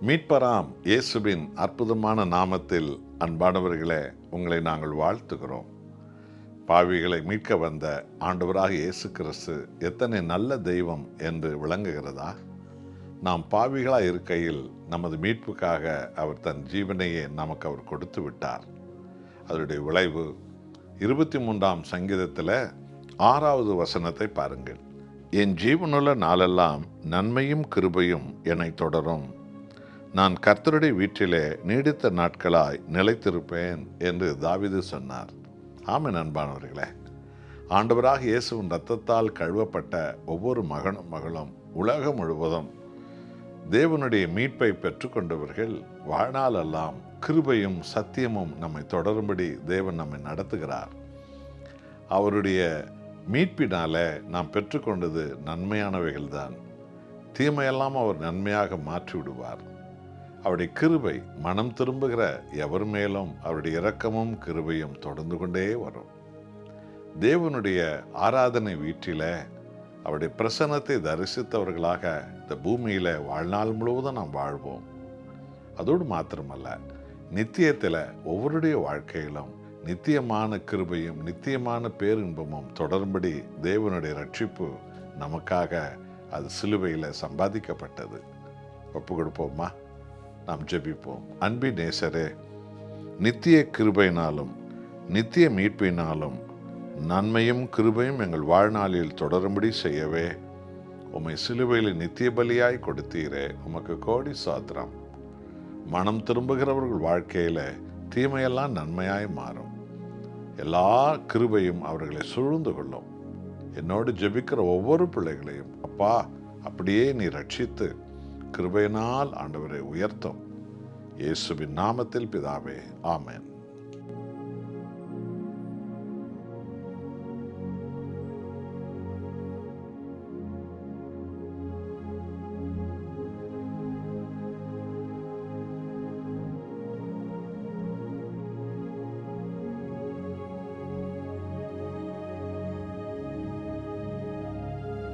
மீட்பராம் இயேசுவின் அற்புதமான நாமத்தில் அன்பானவர்களே, உங்களை நாங்கள் வாழ்த்துகிறோம். பாவிகளை மீட்க வந்த ஆண்டவராக இயேசு கிறிஸ்து எத்தனை நல்ல தெய்வம் என்று விளங்குகிறதா? நாம் பாவிகளாக இருக்கையில் நமது மீட்புக்காக அவர் தன் ஜீவனையே நமக்கு அவர் கொடுத்து விட்டார். அதனுடைய விளைவு 23ஆம் சங்கீதத்தில் 6வது வசனத்தை பாருங்கள். என் ஜீவனுள்ள நாளெல்லாம் நன்மையும் கிருபையும் என்னை தொடரும். நான் கர்த்தருடைய வீட்டிலே நீடித்த நாட்களாய் நிலைத்திருப்பேன் என்று தாவீது சொன்னார். ஆமென். அன்பானவர்களே, ஆண்டவராக இயேசுவின் இரத்தத்தால் கழுவப்பட்ட ஒவ்வொரு மகனும் மகளும் உலகம் முழுவதும் தேவனுடைய மீட்பை பெற்றுக்கொண்டவர்கள் வாழ்நாளெல்லாம் கிருபையும் சத்தியமும் நம்மை தொடரும்படி தேவன் நம்மை நடத்துகிறார். அவருடைய மீட்பினால நாம் பெற்றுக்கொண்டது நன்மையானவைகள்தான். தீமையெல்லாம் அவர் நன்மையாக மாற்றி விடுவார். அவருடைய கிருபை மனம் திரும்புகிற எவர் மேலும் அவருடைய இரக்கமும் கிருபையும் தொடர்ந்து கொண்டே வரும். தேவனுடைய ஆராதனை வீட்டில அவருடைய பிரசன்னத்தை தரிசித்தவர்களாக இந்த பூமியில வாழ்நாள் முழுவதும் நாம் வாழ்வோம். அதோடு மாத்திரமல்ல, நித்தியத்தில் ஒவ்வொருடைய வாழ்க்கையிலும் நித்தியமான கிருபையும் நித்தியமான பேரின்பமும் தொடரும்படி தேவனுடைய ரட்சிப்பு நமக்காக அது சிலுவையில் சம்பாதிக்கப்பட்டது. ஒப்பு கொடுப்போமா? நாம் ஜெபிப்போம். அன்பின் நேசரே, நித்திய கிருபையினாலும் நித்திய மீட்பினாலும் நன்மையும் கிருபையும் எங்கள் வாழ்நாளில் தொடரும்படி செய்யவே உம்மை சிலுவையில் நித்திய பலியாய் கொடுத்தீரே, உமக்கு கோடி சாத்திரம். மனம் திரும்புகிறவர்கள் வாழ்க்கையில் தீமையெல்லாம் நன்மையாய் மாறும். எல்லா கிருபையும் அவர்களை சூழ்ந்து கொள்ளும். என்னோடு ஜெபிக்கிற ஒவ்வொரு பிள்ளைகளையும் அப்பா அப்படியே நீ ரட்சித்து கிருபையினால் ஆண்டவரை உயர்த்தும். இயேசுவின் நாமத்தில் பிதாவே, ஆமென்.